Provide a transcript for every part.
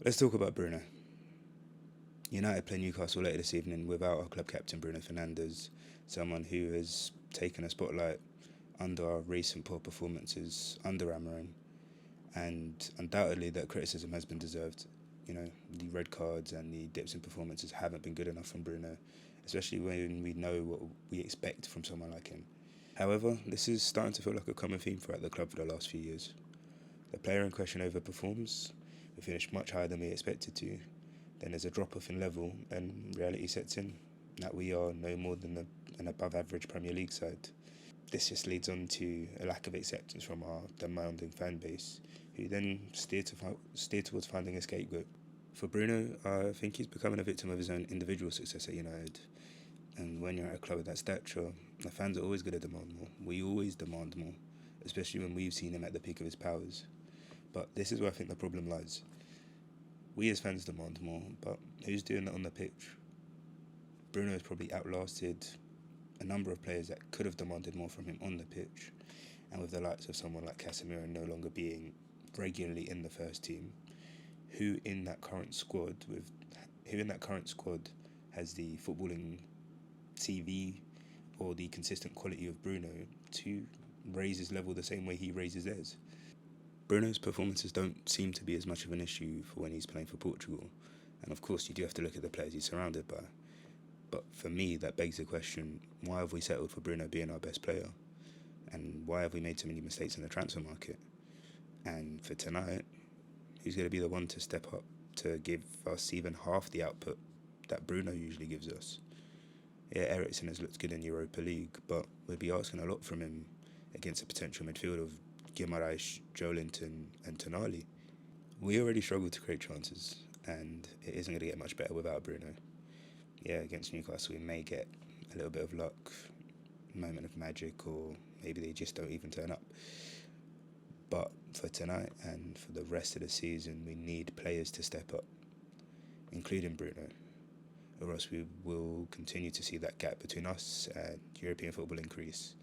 Let's talk about Bruno. United play Newcastle later this evening without our club captain Bruno Fernandes, someone who has taken a spotlight under our recent poor performances under Amorim, and undoubtedly that criticism has been deserved. The red cards and the dips in performances haven't been good enough from Bruno, especially when we know what we expect from someone like him. However, this is starting to feel like a common theme throughout the club for the last few years. The player in question overperforms, we finish much higher than we expected to, then there's a drop-off in level and reality sets in, that we are no more than an above-average Premier League side. This just leads on to a lack of acceptance from our demanding fan base, who then steer towards finding a scapegoat. For Bruno, I think he's becoming a victim of his own individual success at United. And when you're at a club of that stature, the fans are always going to demand more. We always demand more, especially when we've seen him at the peak of his powers. But this is where I think the problem lies. We as fans demand more, but who's doing that on the pitch? Bruno has probably outlasted a number of players that could have demanded more from him on the pitch, and with the likes of someone like Casemiro no longer being regularly in the first team, who in that current squad has the footballing CV or the consistent quality of Bruno to raise his level the same way he raises theirs. Bruno's performances don't seem to be as much of an issue for when he's playing for Portugal, and of course you do have to look at the players he's surrounded by. But for me, that begs the question, why have we settled for Bruno being our best player? And why have we made so many mistakes in the transfer market? And for tonight, who's going to be the one to step up to give us even half the output that Bruno usually gives us? Yeah, Eriksen has looked good in Europa League, but we'd be asking a lot from him against a potential midfield of Guimaraes, Joelinton and Tonali. We already struggle to create chances, and it isn't going to get much better without Bruno. Yeah, against Newcastle we may get a little bit of luck, moment of magic, or maybe they just don't even turn up. But for tonight and for the rest of the season, we need players to step up, including Bruno, or else we will continue to see that gap between us and European football increase.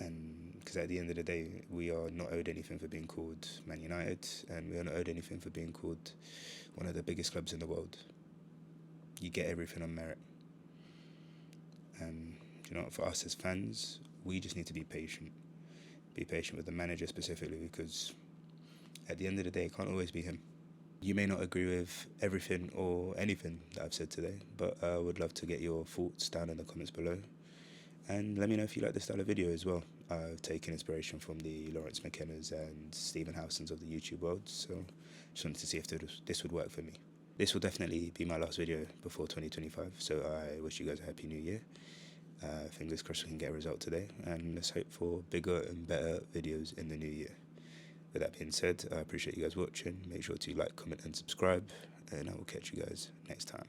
And because at the end of the day, we are not owed anything for being called Man United, and we are not owed anything for being called one of the biggest clubs in the world. You get everything on merit. And for us as fans, we just need to be patient. Be patient with the manager specifically, because at the end of the day, it can't always be him. You may not agree with everything or anything that I've said today, but I would love to get your thoughts down in the comments below. And let me know if you like this style of video as well. I've taken inspiration from the Lawrence McKenna's and Stephen Howson's of the YouTube world, so just wanted to see if this would work for me. This will definitely be my last video before 2025, so I wish you guys a happy new year. Fingers crossed we can get a result today, and let's hope for bigger and better videos in the new year. With that being said, I appreciate you guys watching. Make sure to like, comment and subscribe, and I will catch you guys next time.